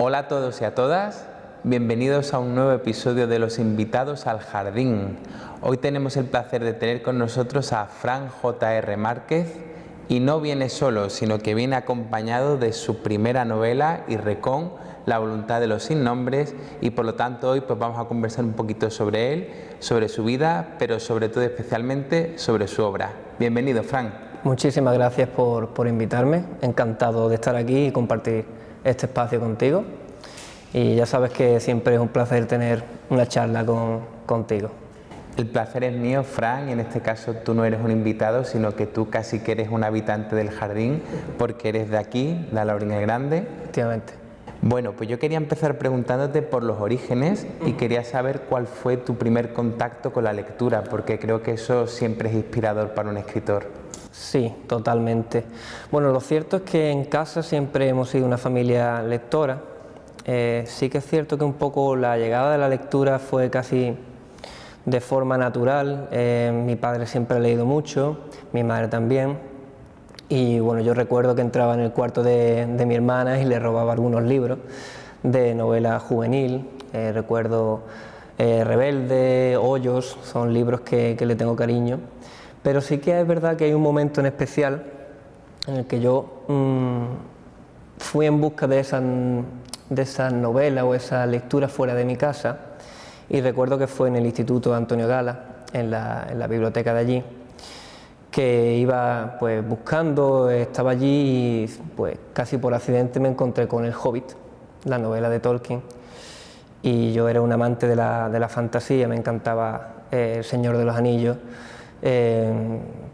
Hola a todos y a todas, bienvenidos a un nuevo episodio de Los Invitados al Jardín. Hoy tenemos el placer de tener con nosotros a Fran J.R. Márquez y no viene solo, sino que viene acompañado de su primera novela, Irrecón, La voluntad de los sin nombres, y por lo tanto hoy pues vamos a conversar un poquito sobre él, sobre su vida, pero sobre todo especialmente sobre su obra. Bienvenido, Fran. Muchísimas gracias por invitarme, encantado de estar aquí y compartir este espacio contigo, y ya sabes que siempre es un placer tener una charla contigo. El placer es mío, Fran, y en este caso tú no eres un invitado, sino que tú casi que eres un habitante del jardín, porque eres de aquí, de Alhaurín el Grande. Efectivamente. Bueno, pues yo quería empezar preguntándote por los orígenes y quería saber cuál fue tu primer contacto con la lectura, porque creo que eso siempre es inspirador para un escritor. Sí, totalmente. Bueno, lo cierto es que en casa siempre hemos sido una familia lectora. Sí que es cierto que un poco la llegada de la lectura fue casi de forma natural. Mi padre siempre ha leído mucho, mi madre también. Y bueno, yo recuerdo que entraba en el cuarto de mi hermana y le robaba algunos libros de novela juvenil. Recuerdo Rebelde, Hoyos, son libros que le tengo cariño. Pero sí que es verdad que hay un momento en especial en el que yo fui en busca de esa novela o esa lectura fuera de mi casa, y recuerdo que fue en el Instituto Antonio Gala, en la biblioteca de allí, que iba pues buscando, estaba allí y pues casi por accidente me encontré con El Hobbit, la novela de Tolkien, y yo era un amante de la fantasía, me encantaba El Señor de los Anillos,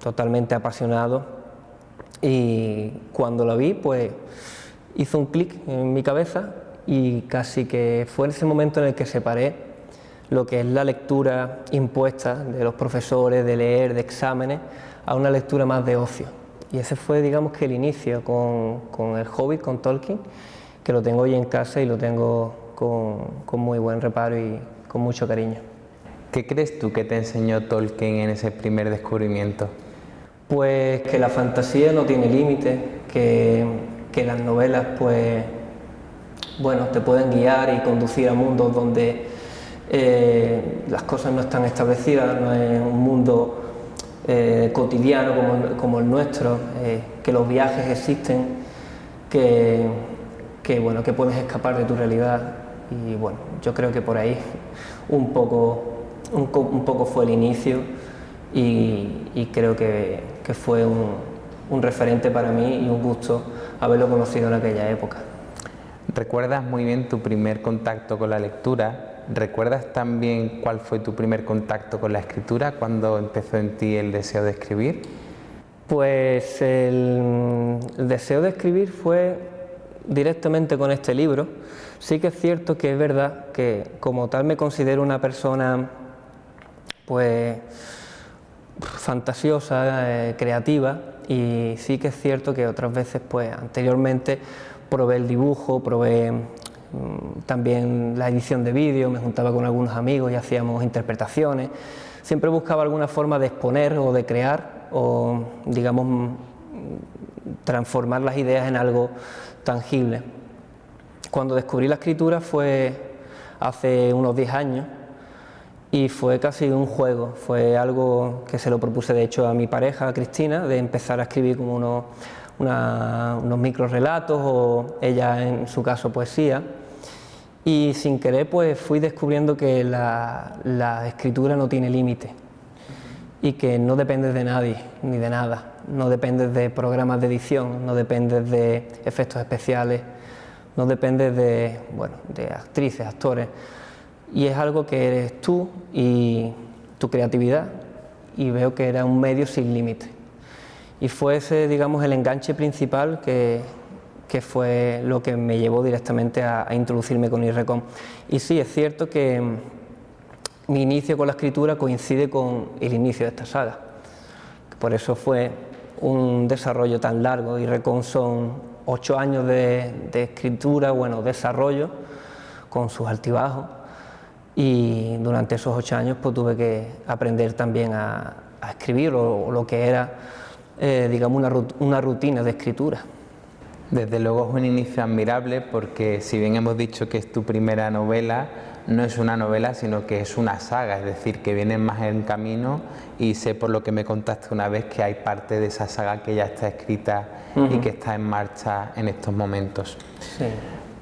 totalmente apasionado, y cuando lo vi pues hizo un clic en mi cabeza y casi que fue en ese momento en el que separé lo que es la lectura impuesta de los profesores, de leer, de exámenes, a una lectura más de ocio. Y ese fue, digamos, que el inicio con El Hobbit, con Tolkien, que lo tengo hoy en casa y lo tengo con muy buen reparo y con mucho cariño. ¿Qué crees tú que te enseñó Tolkien en ese primer descubrimiento? Pues que la fantasía no tiene límite, que las novelas pues, bueno, te pueden guiar y conducir a mundos donde las cosas no están establecidas, no es un mundo cotidiano como el nuestro, que los viajes existen, bueno, que puedes escapar de tu realidad, y bueno, yo creo que por ahí un poco fue el inicio, y creo que fue un referente para mí y un gusto haberlo conocido en aquella época. ¿Recuerdas muy bien tu primer contacto con la lectura? ¿Recuerdas también cuál fue tu primer contacto con la escritura, cuando empezó en ti el deseo de escribir? Pues el deseo de escribir fue directamente con este libro. Sí que es cierto que es verdad que como tal me considero una persona pues fantasiosa, creativa, y sí que es cierto que otras veces pues anteriormente probé el dibujo, probé también la edición de vídeo, me juntaba con algunos amigos y hacíamos interpretaciones. Siempre buscaba alguna forma de exponer o de crear o, digamos, transformar las ideas en algo tangible. Cuando descubrí la escritura fue hace unos 10 años y fue casi un juego, fue algo que se lo propuse de hecho a mi pareja, a Cristina, de empezar a escribir como unos micro relatos, o ella en su caso poesía, y sin querer pues fui descubriendo que la escritura no tiene límite y que no dependes de nadie ni de nada, no dependes de programas de edición, no dependes de efectos especiales, no dependes de actrices, actores, y es algo que eres tú y tu creatividad, y veo que era un medio sin límite. Y fue ese, digamos, el enganche principal que fue lo que me llevó directamente a introducirme con Irrecón. Y sí, es cierto que mi inicio con la escritura coincide con el inicio de esta saga. Por eso fue un desarrollo tan largo. Irrecón son 8 años de escritura, bueno, desarrollo, con sus altibajos. Y durante esos 8 años pues tuve que aprender también a escribir, o lo que era digamos una rutina de escritura. Desde luego es un inicio admirable porque si bien hemos dicho que es tu primera novela, no es una novela sino que es una saga, es decir, que vienen más en camino y sé por lo que me contaste una vez que hay parte de esa saga que ya está escrita y que está en marcha en estos momentos. Sí.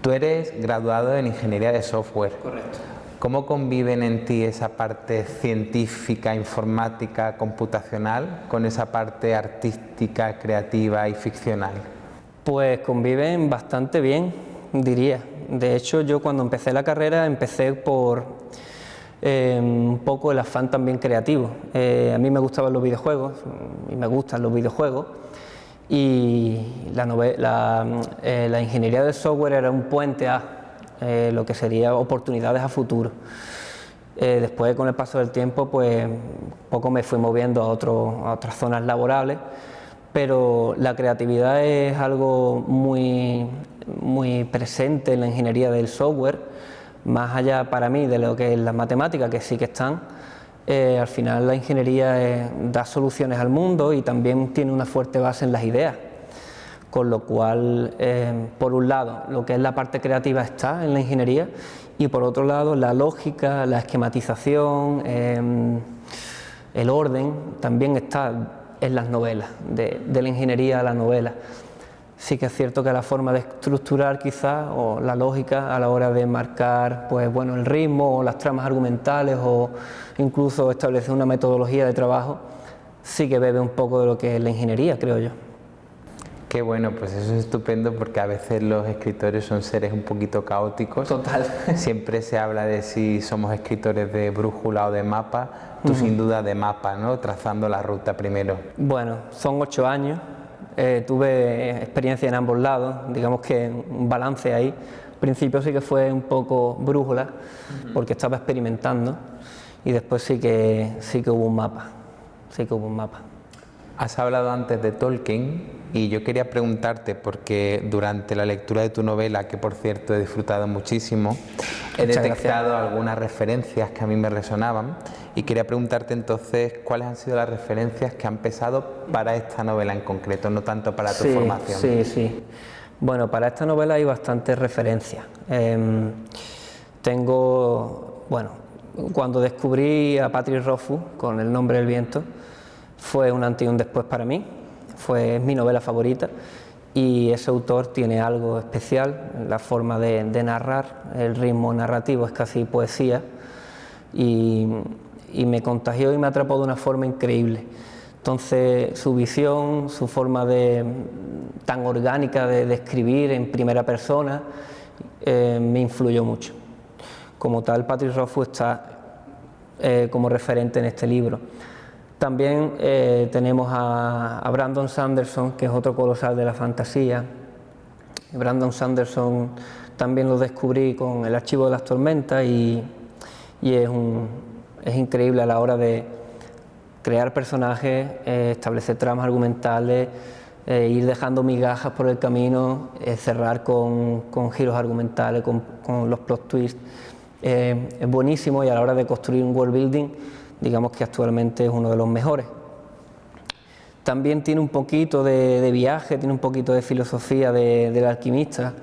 Tú eres graduado en Ingeniería de Software. Correcto. ¿Cómo conviven en ti esa parte científica, informática, computacional con esa parte artística, creativa y ficcional? Pues conviven bastante bien, diría. De hecho, yo cuando empecé la carrera empecé por un poco el afán también creativo. A mí me gustaban los videojuegos y me gustan los videojuegos y la ingeniería del software era un puente a lo que sería oportunidades a futuro. Después, con el paso del tiempo, pues poco me fui moviendo a otras zonas laborales, pero la creatividad es algo muy presente en la ingeniería del software, más allá para mí de lo que es la matemática, que sí que están. Al final la ingeniería da soluciones al mundo y también tiene una fuerte base en las ideas, con lo cual, por un lado, lo que es la parte creativa está en la ingeniería y por otro lado, la lógica, la esquematización, el orden también está en las novelas, de la ingeniería a la novela. Sí que es cierto que la forma de estructurar quizás, o la lógica a la hora de marcar pues, bueno, el ritmo o las tramas argumentales o incluso establecer una metodología de trabajo, sí que bebe un poco de lo que es la ingeniería, creo yo. Qué bueno, pues eso es estupendo porque a veces los escritores son seres un poquito caóticos. Total. Siempre se habla de si somos escritores de brújula o de mapa, tú sin duda de mapa, ¿no? Trazando la ruta primero. Bueno, son 8 años, tuve experiencia en ambos lados, digamos que un balance ahí. Al principio sí que fue un poco brújula, porque estaba experimentando, y después sí que hubo un mapa. Has hablado antes de Tolkien y yo quería preguntarte porque durante la lectura de tu novela, que por cierto he disfrutado muchísimo, he detectado algunas referencias que a mí me resonaban y quería preguntarte entonces cuáles han sido las referencias que han pesado para esta novela en concreto, no tanto para tu formación. Sí. Bueno, para esta novela hay bastantes referencias. Cuando descubrí a Patrick Rothfuss con El nombre del viento, fue un antes y un después para mí, fue mi novela favorita y ese autor tiene algo especial, la forma de narrar, el ritmo narrativo es casi poesía y me contagió y me atrapó de una forma increíble. Entonces su visión, su forma tan orgánica de escribir en primera persona me influyó mucho. Como tal, Patrick Rothfuss está como referente en este libro. También tenemos a Brandon Sanderson, que es otro colosal de la fantasía. Brandon Sanderson también lo descubrí con El archivo de las tormentas y es increíble a la hora de crear personajes, establecer tramas argumentales, ir dejando migajas por el camino, cerrar con giros argumentales, con los plot twists. Es buenísimo y a la hora de construir un world building, digamos que actualmente es uno de los mejores. También tiene un poquito de viaje, tiene un poquito de filosofía del alquimista,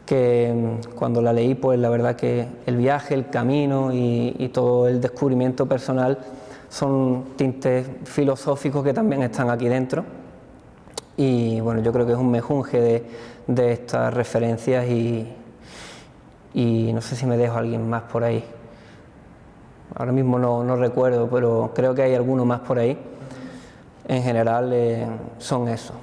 que cuando la leí, pues la verdad que el viaje, el camino y todo el descubrimiento personal son tintes filosóficos que también están aquí dentro. Y bueno, yo creo que es un mejunje de estas referencias y no sé si me dejo a alguien más por ahí. Ahora mismo no recuerdo, pero creo que hay alguno más por ahí. En general son eso.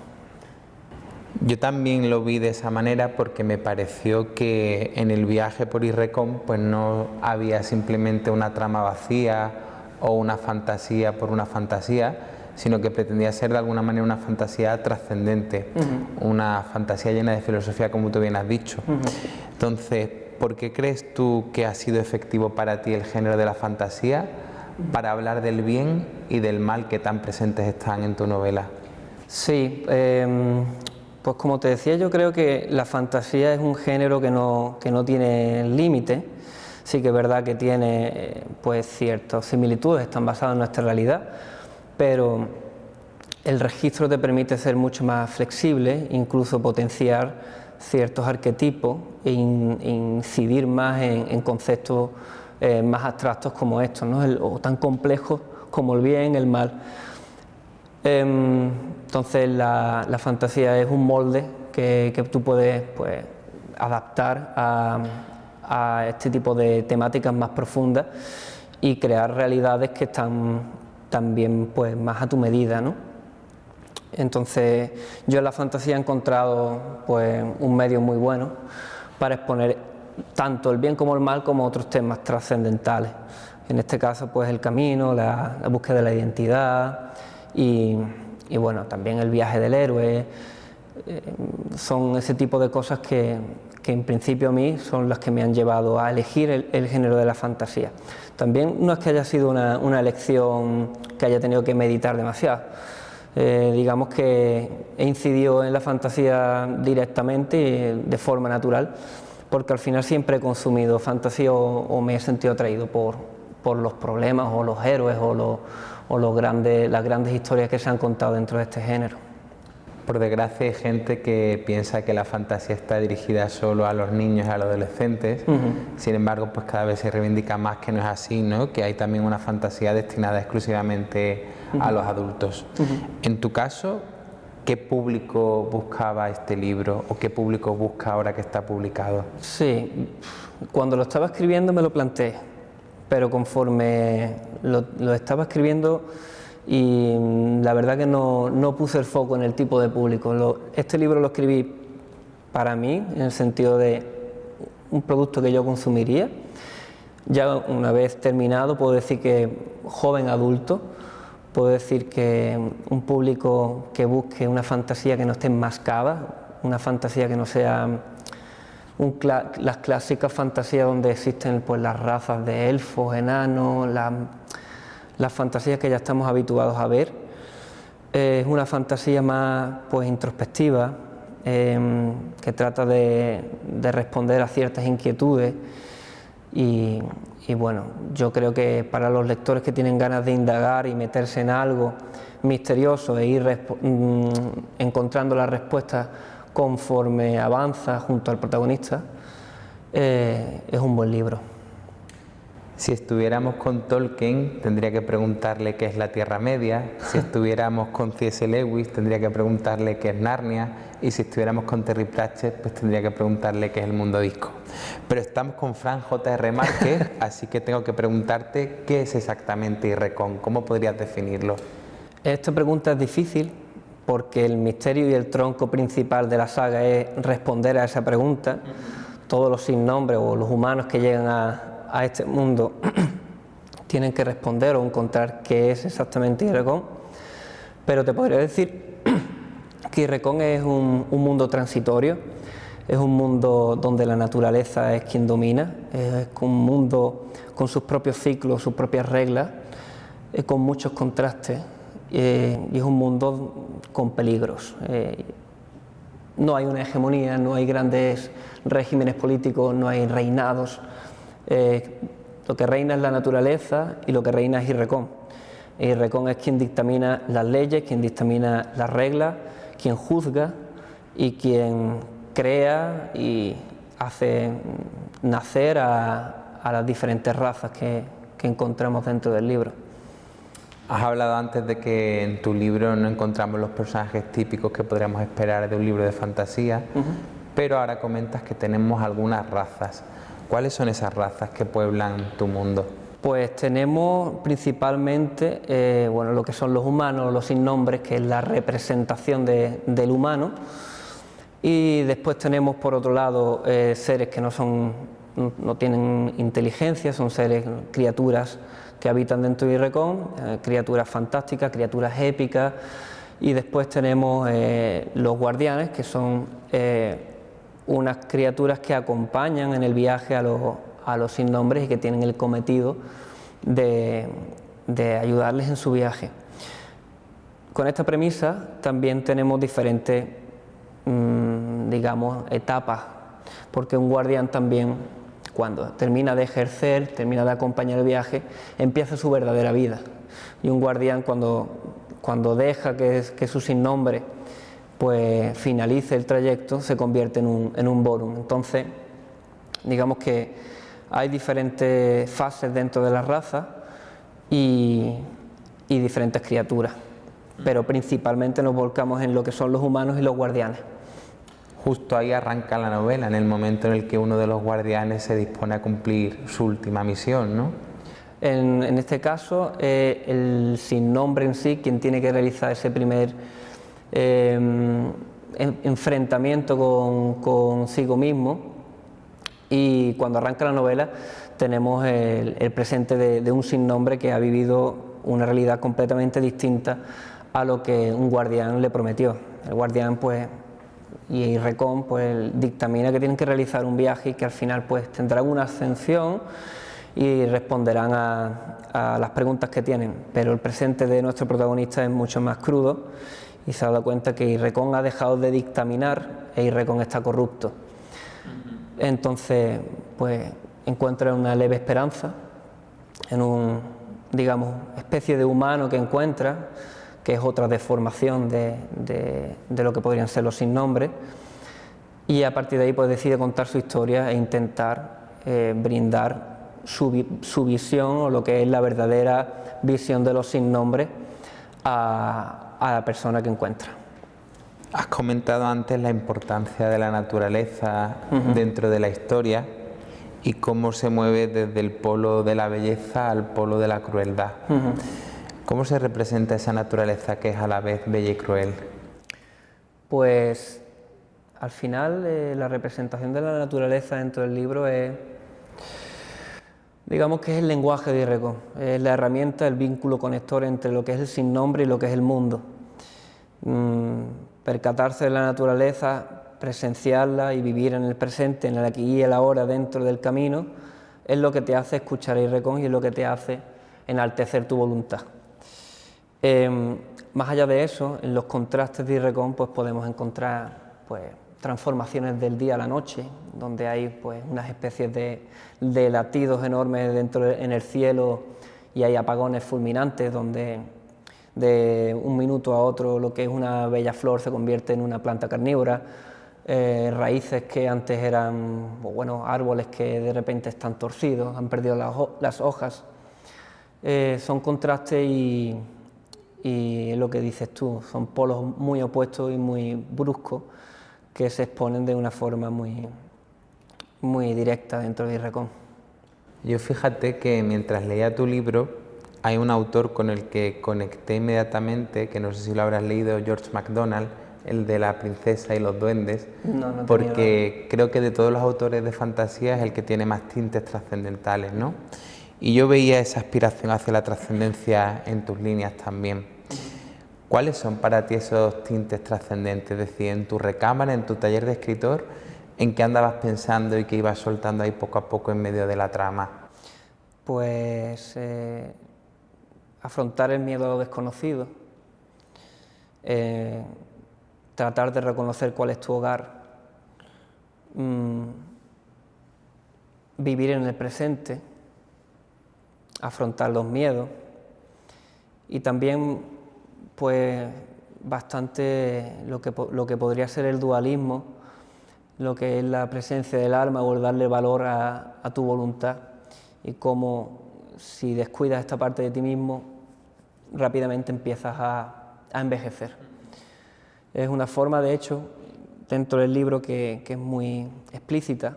Yo también lo vi de esa manera porque me pareció que en el viaje por Irrecom pues no había simplemente una trama vacía o una fantasía por una fantasía, sino que pretendía ser de alguna manera una fantasía trascendente, una fantasía llena de filosofía, como tú bien has dicho. Entonces, ¿por qué crees tú que ha sido efectivo para ti el género de la fantasía para hablar del bien y del mal que tan presentes están en tu novela? Sí, pues como te decía, yo creo que la fantasía es un género que no tiene límite. Sí que es verdad que tiene pues ciertas similitudes, están basadas en nuestra realidad, pero el registro te permite ser mucho más flexible, incluso potenciar ciertos arquetipos e incidir más en conceptos más abstractos como estos, ¿no? O tan complejos como el bien, el mal. Entonces la fantasía es un molde que tú puedes, pues, adaptar a este tipo de temáticas más profundas y crear realidades que están también, pues, más a tu medida, ¿no? Entonces yo en la fantasía he encontrado, pues, un medio muy bueno para exponer tanto el bien como el mal como otros temas trascendentales. En este caso, pues, el camino, la búsqueda de la identidad y bueno, también el viaje del héroe. Son ese tipo de cosas que en principio a mí son las que me han llevado a elegir el género de la fantasía. También no es que haya sido una elección que haya tenido que meditar demasiado. Digamos que he incidido en la fantasía directamente y de forma natural, porque al final siempre he consumido fantasía o me he sentido atraído por los problemas o los héroes o las grandes historias que se han contado dentro de este género. Por desgracia hay gente que piensa que la fantasía está dirigida solo a los niños y a los adolescentes. Sin embargo, pues cada vez se reivindica más que no es así, ¿no? Que hay también una fantasía destinada exclusivamente a los adultos. En tu caso, ¿qué público buscaba este libro o qué público busca ahora que está publicado? Sí, cuando lo estaba escribiendo me lo planteé, pero conforme lo estaba escribiendo, y la verdad que no puse el foco en el tipo de público. Este libro lo escribí para mí, en el sentido de un producto que yo consumiría. Ya una vez terminado puedo decir que joven adulto, puedo decir que un público que busque una fantasía que no esté enmascada, una fantasía que no sea las clásicas fantasías donde existen, pues, las razas de elfos, enanos, las fantasías que ya estamos habituados a ver. Es una fantasía más, pues, introspectiva, que trata de responder a ciertas inquietudes y bueno, yo creo que para los lectores que tienen ganas de indagar y meterse en algo misterioso e ir encontrando las respuestas conforme avanza junto al protagonista, es un buen libro. Si estuviéramos con Tolkien, tendría que preguntarle qué es la Tierra Media. Si estuviéramos con C.S. Lewis, tendría que preguntarle qué es Narnia. Y si estuviéramos con Terry Pratchett, pues tendría que preguntarle qué es el mundo disco. Pero estamos con Fran J.R. Márquez, así que tengo que preguntarte qué es exactamente Irrecon. ¿Cómo podrías definirlo? Esta pregunta es difícil porque el misterio y el tronco principal de la saga es responder a esa pregunta. Todos los sin nombre o los humanos que llegan a este mundo tienen que responder o encontrar qué es exactamente Irrecon, pero te podría decir que Irrecon es un mundo transitorio, es un mundo donde la naturaleza es quien domina, es un mundo con sus propios ciclos, sus propias reglas, con muchos contrastes, y es un mundo con peligros. No hay una hegemonía, no hay grandes regímenes políticos, no hay reinados. Lo que reina es la naturaleza y lo que reina es Irrecon. Irrecon es quien dictamina las leyes, quien dictamina las reglas, quien juzga y quien crea y hace nacer a las diferentes razas que encontramos dentro del libro. Has hablado antes de que en tu libro no encontramos los personajes típicos que podríamos esperar de un libro de fantasía, pero ahora comentas que tenemos algunas razas. ¿Cuáles son esas razas que pueblan tu mundo? Pues tenemos principalmente bueno, lo que son los humanos, los sin nombres, que es la representación del humano, y después tenemos por otro lado seres que no tienen inteligencia, son seres, criaturas que habitan dentro de Irrecon, criaturas fantásticas, criaturas épicas, y después tenemos los guardianes, que son unas criaturas que acompañan en el viaje a los sin nombres y que tienen el cometido de ayudarles en su viaje. Con esta premisa también tenemos diferentes, digamos, etapas, porque un guardián también, cuando termina de ejercer, termina de acompañar el viaje, empieza su verdadera vida. Y un guardián, cuando cuando deja que su sinnombre pues finalice el trayecto, se convierte en un Vorum. Entonces, digamos que hay diferentes fases dentro de la raza y diferentes criaturas, pero principalmente nos volcamos en lo que son los humanos y los guardianes. Justo ahí arranca la novela, en el momento en el que uno de los guardianes se dispone a cumplir su última misión, ¿no? En este caso, el sinnombre en sí, quien tiene que realizar ese primer enfrentamiento consigo mismo, y cuando arranca la novela tenemos el presente de un sinnombre que ha vivido una realidad completamente distinta a lo que un guardián le prometió. El guardián pues y Recon pues dictamina que tienen que realizar un viaje y que al final pues tendrán una ascensión y responderán a las preguntas que tienen, pero el presente de nuestro protagonista es mucho más crudo y se ha dado cuenta que Irrecon ha dejado de dictaminar e Irrecon está corrupto. Entonces pues encuentra una leve esperanza en un, digamos, especie de humano que encuentra, que es otra deformación de lo que podrían ser los sin nombre, y a partir de ahí pues decide contar su historia e intentar brindar su visión o lo que es la verdadera visión de los sin nombre a la persona que encuentra. Has comentado antes la importancia de la naturaleza dentro de la historia y cómo se mueve desde el polo de la belleza al polo de la crueldad. ¿Cómo se representa esa naturaleza que es a la vez bella y cruel? Pues al final la representación de la naturaleza dentro del libro es, digamos que es el lenguaje de Irrecon, es la herramienta, el vínculo conector entre lo que es el sinnombre y lo que es el mundo. Percatarse de la naturaleza, presenciarla y vivir en el presente, en el aquí y el ahora dentro del camino, es lo que te hace escuchar a Irrecon y es lo que te hace enaltecer tu voluntad. Más allá de eso, en los contrastes de Irrecon pues podemos encontrar pues transformaciones del día a la noche, donde hay pues unas especies de latidos enormes en el cielo y hay apagones fulminantes donde de un minuto a otro lo que es una bella flor se convierte en una planta carnívora, raíces que antes eran bueno, árboles que de repente están torcidos, han perdido las hojas. Son contrastes y lo que dices tú, son polos muy opuestos y muy bruscos que se exponen de una forma muy directa dentro de Irrecon. Yo fíjate que mientras leía tu libro hay un autor con el que conecté inmediatamente, que no sé si lo habrás leído, George MacDonald, el de La princesa y los duendes, No porque creo que de todos los autores de fantasía es el que tiene más tintes trascendentales, ¿no? Y yo veía esa aspiración hacia la trascendencia en tus líneas también. ¿Cuáles son para ti esos tintes trascendentes? Es decir, en tu recámara, en tu taller de escritor, ¿en qué andabas pensando y qué ibas soltando ahí poco a poco en medio de la trama? Pues afrontar el miedo a lo desconocido, tratar de reconocer cuál es tu hogar, vivir en el presente, afrontar los miedos y también pues bastante lo que podría ser el dualismo, lo que es la presencia del alma o el darle valor a tu voluntad y cómo si descuidas esta parte de ti mismo rápidamente empiezas a envejecer. Es una forma de hecho dentro del libro que es muy explícita.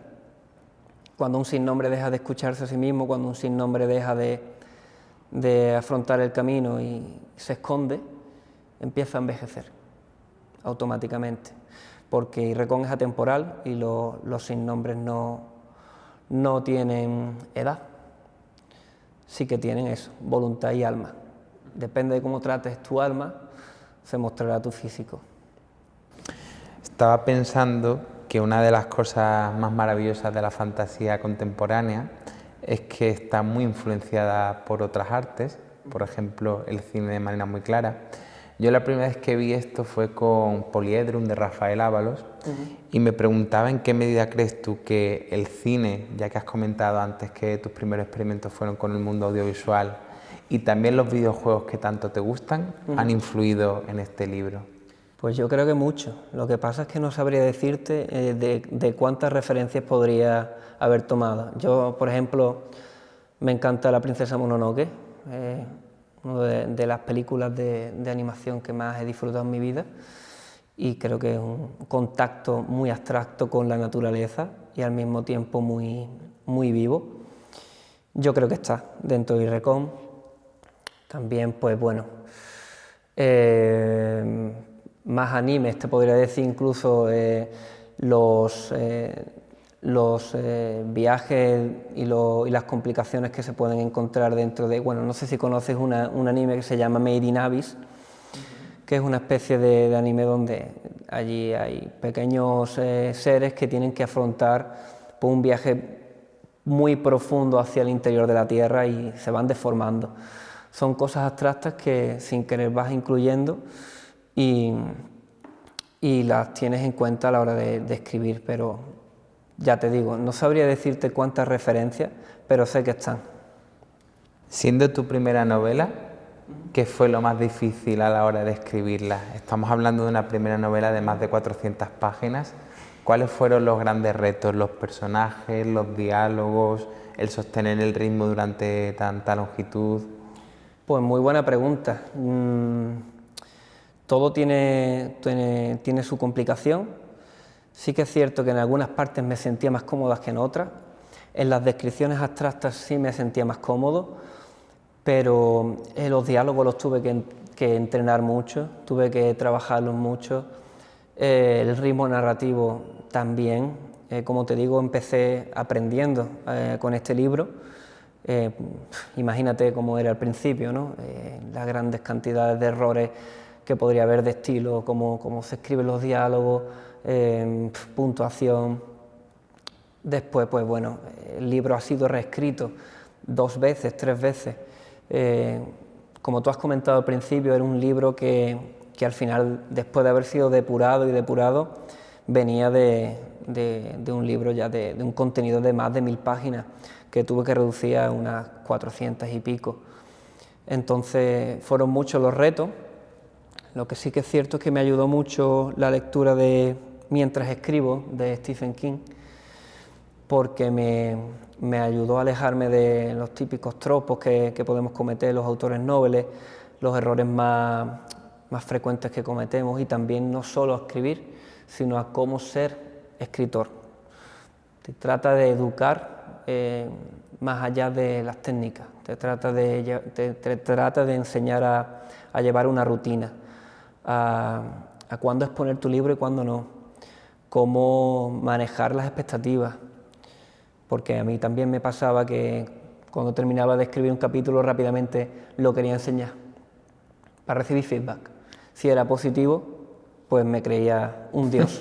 Cuando un sinnombre deja de escucharse a sí mismo, cuando un sinnombre deja de afrontar el camino y se esconde, empieza a envejecer automáticamente, porque Irrecon es atemporal y los sinnombres no tienen edad, sí que tienen eso, voluntad y alma. Depende de cómo trates tu alma, se mostrará tu físico. Estaba pensando que una de las cosas más maravillosas de la fantasía contemporánea es que está muy influenciada por otras artes, por ejemplo el cine de manera muy clara. Yo la primera vez que vi esto fue con Poliedrum de Rafael Ábalos y me preguntaba en qué medida crees tú que el cine, ya que has comentado antes que tus primeros experimentos fueron con el mundo audiovisual y también los videojuegos que tanto te gustan han influido en este libro. Pues yo creo que mucho. Lo que pasa es que no sabría decirte de cuántas referencias podría haber tomado. Yo, por ejemplo, me encanta La princesa Mononoke, una de las películas de animación que más he disfrutado en mi vida, y creo que es un contacto muy abstracto con la naturaleza y al mismo tiempo muy, muy vivo. Yo creo que está dentro de IRECOM. También, pues bueno, más animes, te podría decir incluso los viajes y las complicaciones que se pueden encontrar dentro de... Bueno, no sé si conoces un anime que se llama Made in Abyss, que es una especie de anime donde allí hay pequeños seres que tienen que afrontar pues, un viaje muy profundo hacia el interior de la Tierra y se van deformando. Son cosas abstractas que sin querer vas incluyendo y las tienes en cuenta a la hora de escribir, pero ya te digo, no sabría decirte cuántas referencias, pero sé que están. Siendo tu primera novela, ¿qué fue lo más difícil a la hora de escribirla? Estamos hablando de una primera novela de más de 400 páginas. ¿Cuáles fueron los grandes retos, los personajes, los diálogos, el sostener el ritmo durante tanta longitud? Pues muy buena pregunta. Todo tiene su complicación. Sí que es cierto que en algunas partes me sentía más cómoda que en otras. En las descripciones abstractas sí me sentía más cómodo, pero los diálogos los tuve que entrenar mucho, tuve que trabajarlos mucho. El ritmo narrativo también. Como te digo, empecé aprendiendo con este libro. Imagínate cómo era al principio, ¿no? Las grandes cantidades de errores que podría haber de estilo, cómo se escriben los diálogos, puntuación. Después, pues bueno, el libro ha sido reescrito 2 veces, 3 veces. Como tú has comentado al principio, era un libro que al final, después de haber sido depurado y depurado, venía de un libro ya de un contenido de más de 1000 páginas, que tuve que reducir a unas 400 y pico. Entonces fueron muchos los retos. Lo que sí que es cierto es que me ayudó mucho la lectura de Mientras escribo, de Stephen King, porque me ayudó a alejarme de los típicos tropos que podemos cometer los autores nobles, los errores más frecuentes que cometemos, y también no solo a escribir, sino a cómo ser escritor. Te trata de educar más allá de las técnicas, te trata de enseñar a llevar una rutina, a cuándo exponer tu libro y cuándo no, cómo manejar las expectativas, porque a mí también me pasaba que cuando terminaba de escribir un capítulo rápidamente lo quería enseñar para recibir feedback. Si era positivo, pues me creía un dios.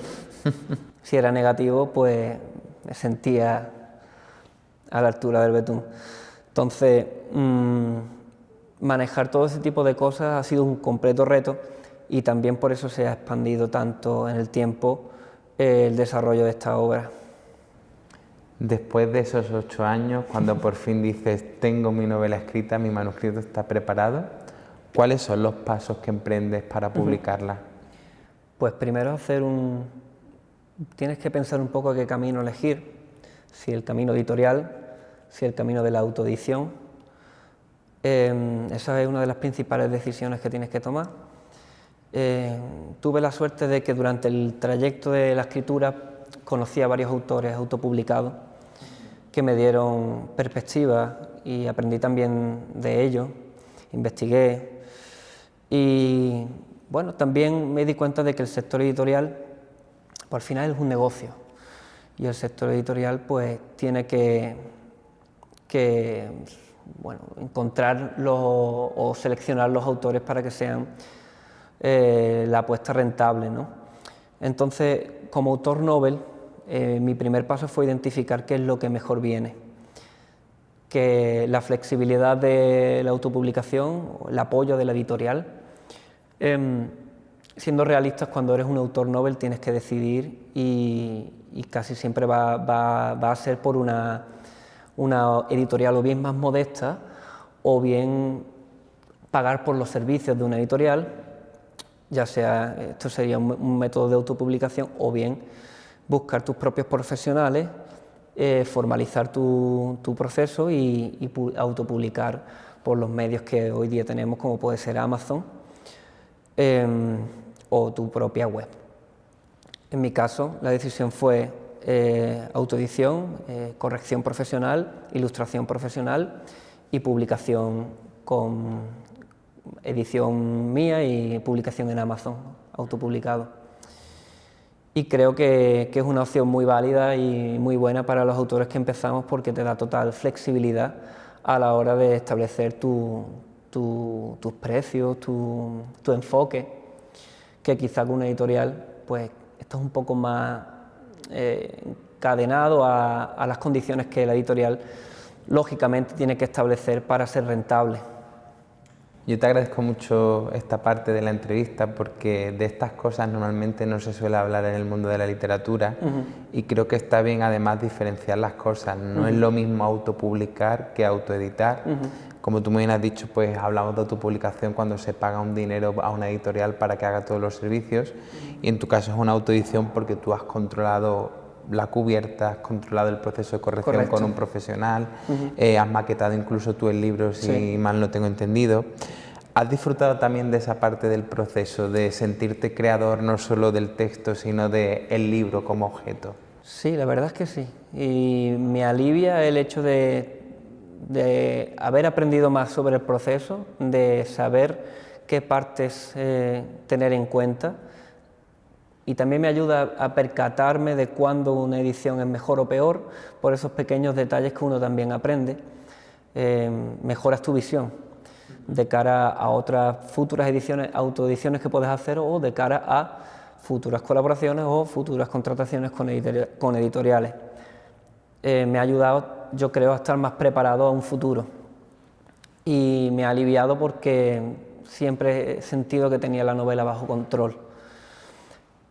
Si era negativo, pues me sentía a la altura del betún. Entonces, manejar todo ese tipo de cosas ha sido un completo reto, y también por eso se ha expandido tanto en el tiempo el desarrollo de esta obra. Después de esos 8 años, cuando por fin dices, tengo mi novela escrita, mi manuscrito está preparado, ¿cuáles son los pasos que emprendes para publicarla? Pues primero tienes que pensar un poco qué camino elegir, si el camino editorial, si el camino de la autoedición. Esa es una de las principales decisiones que tienes que tomar. Tuve la suerte de que durante el trayecto de la escritura conocí a varios autores autopublicados que me dieron perspectiva y aprendí también de ellos, investigué, y bueno, también me di cuenta de que el sector editorial pues, al final es un negocio, y el sector editorial pues tiene que encontrar o seleccionar los autores para que sean la apuesta rentable, ¿no? Entonces, como autor novel, mi primer paso fue identificar qué es lo que mejor viene, que la flexibilidad de la autopublicación, el apoyo de la editorial. Siendo realistas, cuando eres un autor novel tienes que decidir, y casi siempre va a ser por una editorial o bien más modesta o bien pagar por los servicios de una editorial, ya sea, esto sería un método de autopublicación, o bien buscar tus propios profesionales, formalizar tu proceso y autopublicar por los medios que hoy día tenemos, como puede ser Amazon o tu propia web. En mi caso, la decisión fue autoedición, corrección profesional, ilustración profesional y publicación con edición mía y publicación en Amazon, autopublicado. Y creo que es una opción muy válida y muy buena para los autores que empezamos, porque te da total flexibilidad a la hora de establecer tus precios, tu enfoque, que quizá con una editorial pues esto es un poco más encadenado a las condiciones que la editorial lógicamente tiene que establecer para ser rentable. Yo te agradezco mucho esta parte de la entrevista, porque de estas cosas normalmente no se suele hablar en el mundo de la literatura, y creo que está bien además diferenciar las cosas. No es lo mismo autopublicar que autoeditar. Como tú muy bien has dicho, pues hablamos de autopublicación cuando se paga un dinero a una editorial para que haga todos los servicios, y en tu caso es una autoedición porque tú has controlado la cubierta, has controlado el proceso de corrección. Correcto. Con un profesional, has maquetado incluso tú el libro, si mal no tengo entendido. ¿Has disfrutado también de esa parte del proceso, de sentirte creador no solo del texto, sino del libro como objeto? Sí, la verdad es que sí, y me alivia el hecho de haber aprendido más sobre el proceso, de saber qué partes tener en cuenta, y también me ayuda a percatarme de cuándo una edición es mejor o peor, por esos pequeños detalles que uno también aprende. Mejoras tu visión de cara a otras futuras ediciones, autoediciones que puedes hacer, o de cara a futuras colaboraciones o futuras contrataciones con editoriales. Me ha ayudado, yo creo, a estar más preparado a un futuro, y me ha aliviado porque siempre he sentido que tenía la novela bajo control,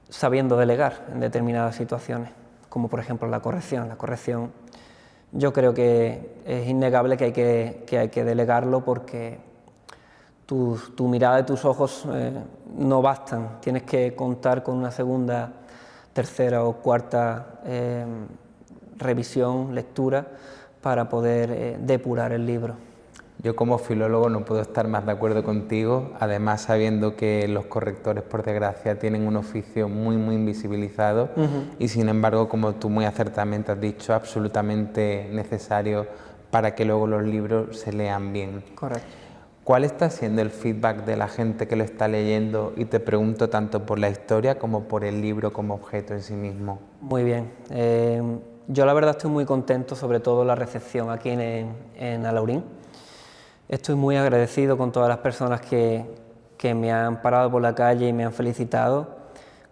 sabiendo delegar en determinadas situaciones, como por ejemplo la corrección. La corrección, yo creo que es innegable que hay que delegarlo, porque tu mirada y tus ojos no bastan, tienes que contar con una segunda, tercera o cuarta revisión, lectura, para poder depurar el libro. Yo como filólogo no puedo estar más de acuerdo contigo, además sabiendo que los correctores, por desgracia, tienen un oficio muy invisibilizado, y sin embargo, como tú muy acertadamente has dicho, absolutamente necesario para que luego los libros se lean bien. Correcto. ¿Cuál está siendo el feedback de la gente que lo está leyendo? Y te pregunto tanto por la historia como por el libro como objeto en sí mismo. Muy bien. Yo la verdad estoy muy contento, sobre todo la recepción aquí en Alhaurín. Estoy muy agradecido con todas las personas que me han parado por la calle y me han felicitado,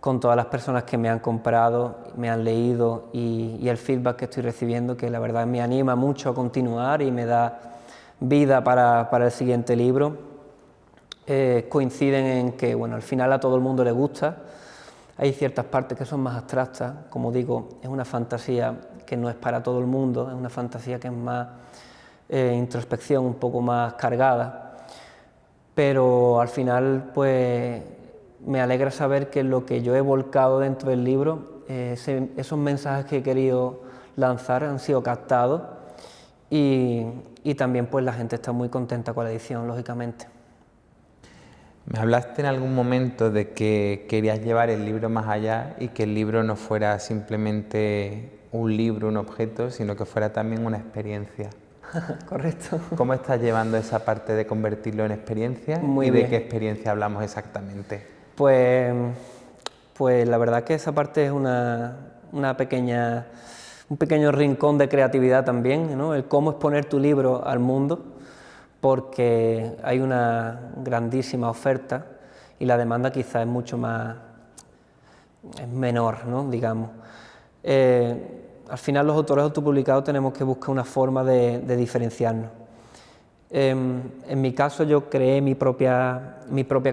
con todas las personas que me han comprado, me han leído, y el feedback que estoy recibiendo, que la verdad me anima mucho a continuar y me da vida para el siguiente libro. Coinciden en que, bueno, al final a todo el mundo le gusta. Hay ciertas partes que son más abstractas, como digo, es una fantasía que no es para todo el mundo, es una fantasía que es más introspección, un poco más cargada, pero al final pues me alegra saber que lo que yo he volcado dentro del libro, esos mensajes que he querido lanzar han sido captados, y también pues la gente está muy contenta con la edición, lógicamente. Me hablaste en algún momento de que querías llevar el libro más allá, y que el libro no fuera simplemente un libro, un objeto, sino que fuera también una experiencia. Correcto. ¿Cómo estás llevando esa parte de convertirlo en experiencia? Muy ¿Y bien. de qué experiencia hablamos exactamente? Pues la verdad que esa parte es un pequeño rincón de creatividad también, ¿no? El cómo exponer tu libro al mundo, porque hay una grandísima oferta y la demanda quizás es mucho más, es menor, ¿no? Digamos. Al final los autores autopublicados tenemos que buscar una forma de diferenciarnos. En mi caso yo creé mi propia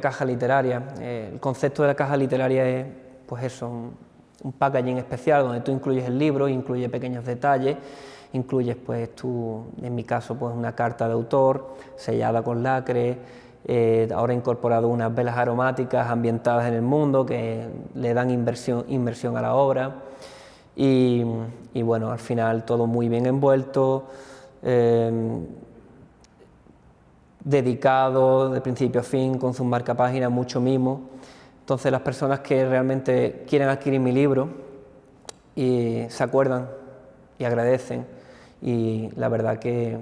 caja literaria. El concepto de la caja literaria es pues eso, un packaging especial donde tú incluyes el libro, incluye pequeños detalles, incluyes pues en mi caso pues una carta de autor sellada con lacre, Ahora he incorporado unas velas aromáticas ambientadas en el mundo que le dan inmersión a la obra y bueno, al final todo muy bien envuelto, dedicado de principio a fin, con su marcapágina, mucho mimo. Entonces las personas que realmente quieren adquirir mi libro y se acuerdan y agradecen, y la verdad que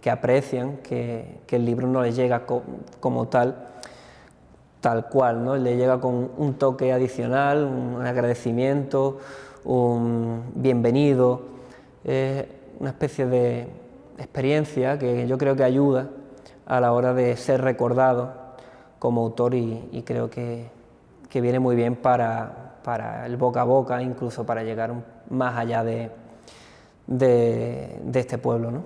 aprecian que el libro no les llega como tal cual, ¿no? Le llega con un toque adicional, un agradecimiento, un bienvenido, una especie de experiencia que yo creo que ayuda a la hora de ser recordado como autor y creo que viene muy bien para el boca a boca, incluso para llegar más allá de este pueblo, ¿no?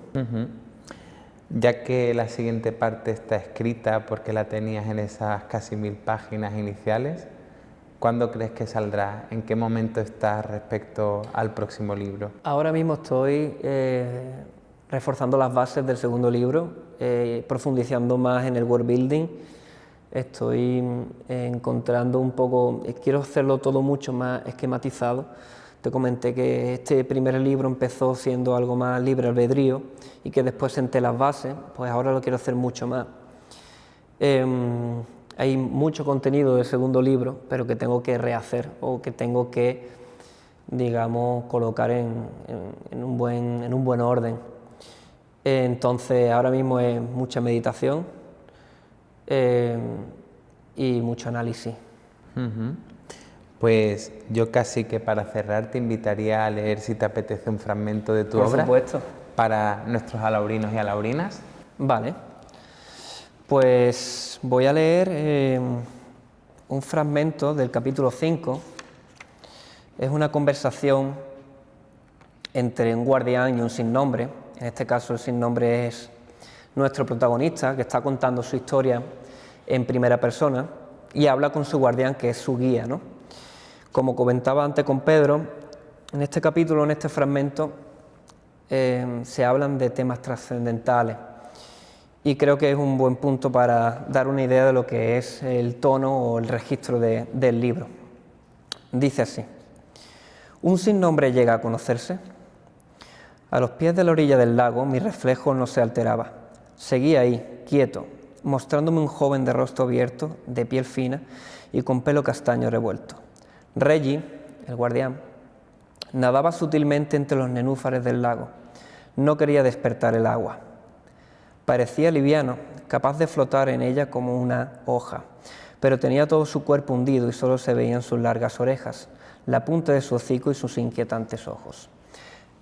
Ya que la siguiente parte está escrita porque la tenías en esas casi 1000 páginas iniciales, ¿cuándo crees que saldrá? ¿En qué momento estás respecto al próximo libro? Ahora mismo estoy reforzando las bases del segundo libro, profundizando más en el world building. Estoy encontrando un poco, quiero hacerlo todo mucho más esquematizado. Te comenté que este primer libro empezó siendo algo más libre albedrío y que después senté las bases, pues ahora lo quiero hacer mucho más. Hay mucho contenido del segundo libro, pero que tengo que rehacer o que tengo que, digamos, colocar en un buen orden. Entonces ahora mismo es mucha meditación y mucho análisis. Pues yo casi que para cerrar te invitaría a leer, si te apetece, un fragmento de tu obra. Por supuesto. Para nuestros alaurinos y alaurinas. Vale. Pues voy a leer un fragmento del capítulo 5. Es una conversación entre un guardián y un sin nombre. En este caso el sin nombre es nuestro protagonista, que está contando su historia en primera persona y habla con su guardián, que es su guía, ¿no? Como comentaba antes con Pedro, en este capítulo, en este fragmento, se hablan de temas trascendentales y creo que es un buen punto para dar una idea de lo que es el tono o el registro del libro. Dice así: un sin nombre llega a conocerse. A los pies de la orilla del lago mi reflejo no se alteraba. Seguía ahí, quieto, mostrándome un joven de rostro abierto, de piel fina y con pelo castaño revuelto. Reggie, el guardián, nadaba sutilmente entre los nenúfares del lago. No quería despertar el agua. Parecía liviano, capaz de flotar en ella como una hoja, pero tenía todo su cuerpo hundido y solo se veían sus largas orejas, la punta de su hocico y sus inquietantes ojos.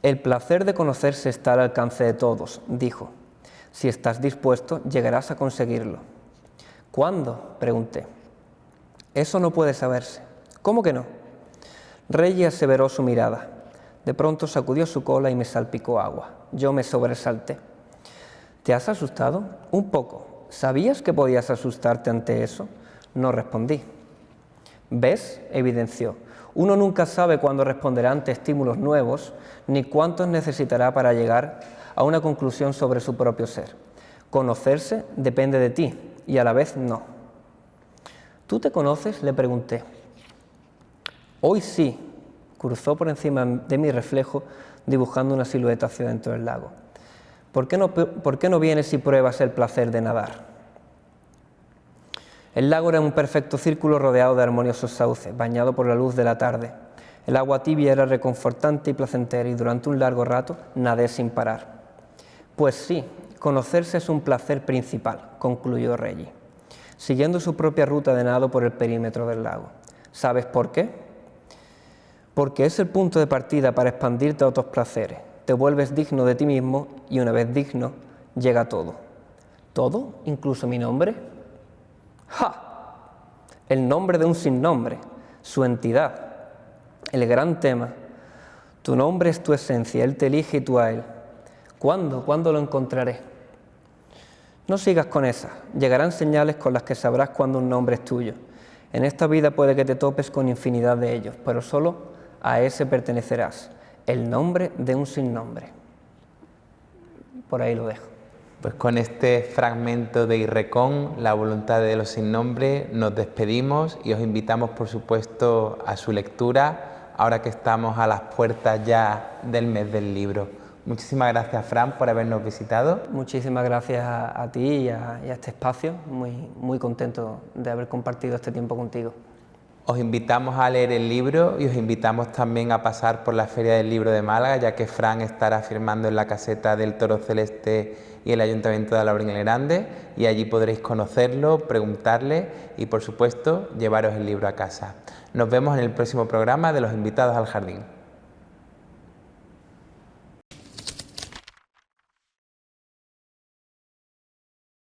El placer de conocerse está al alcance de todos, dijo. Si estás dispuesto, llegarás a conseguirlo. ¿Cuándo?, pregunté. Eso no puede saberse. ¿Cómo que no? Reggie aseveró su mirada. De pronto sacudió su cola y me salpicó agua. Yo me sobresalté. ¿Te has asustado? Un poco. ¿Sabías que podías asustarte ante eso? No respondí. ¿Ves?, evidenció. Uno nunca sabe cuándo responderá ante estímulos nuevos, ni cuántos necesitará para llegar a una conclusión sobre su propio ser. Conocerse depende de ti, y a la vez no. ¿Tú te conoces?, le pregunté. Hoy sí, cruzó por encima de mi reflejo, dibujando una silueta hacia dentro del lago. ¿Por qué no vienes y pruebas el placer de nadar? El lago era un perfecto círculo rodeado de armoniosos sauces, bañado por la luz de la tarde. El agua tibia era reconfortante y placentera y durante un largo rato nadé sin parar. Pues sí, conocerse es un placer principal, concluyó Reggie, siguiendo su propia ruta de nado por el perímetro del lago. ¿Sabes por qué? Porque es el punto de partida para expandirte a otros placeres. Te vuelves digno de ti mismo y una vez digno, llega todo. ¿Todo? ¿Incluso mi nombre? ¡Ja! El nombre de un sin nombre, su entidad, el gran tema. Tu nombre es tu esencia, él te elige y tú a él. ¿Cuándo? ¿Cuándo lo encontraré? No sigas con esa. Llegarán señales con las que sabrás cuándo un nombre es tuyo. En esta vida puede que te topes con infinidad de ellos, pero solo a ese pertenecerás, el nombre de un sin nombre. Por ahí lo dejo. Pues con este fragmento de Irrecón, la voluntad de los sin nombre, nos despedimos y os invitamos, por supuesto, a su lectura, ahora que estamos a las puertas ya del mes del libro. Muchísimas gracias, Fran, por habernos visitado. Muchísimas gracias a ti y a este espacio, muy contento de haber compartido este tiempo contigo. Os invitamos a leer el libro y os invitamos también a pasar por la Feria del Libro de Málaga, ya que Fran estará firmando en la caseta del Toro Celeste y el Ayuntamiento de Alhaurín el Grande, y allí podréis conocerlo, preguntarle y, por supuesto, llevaros el libro a casa. Nos vemos en el próximo programa de Los Invitados al Jardín.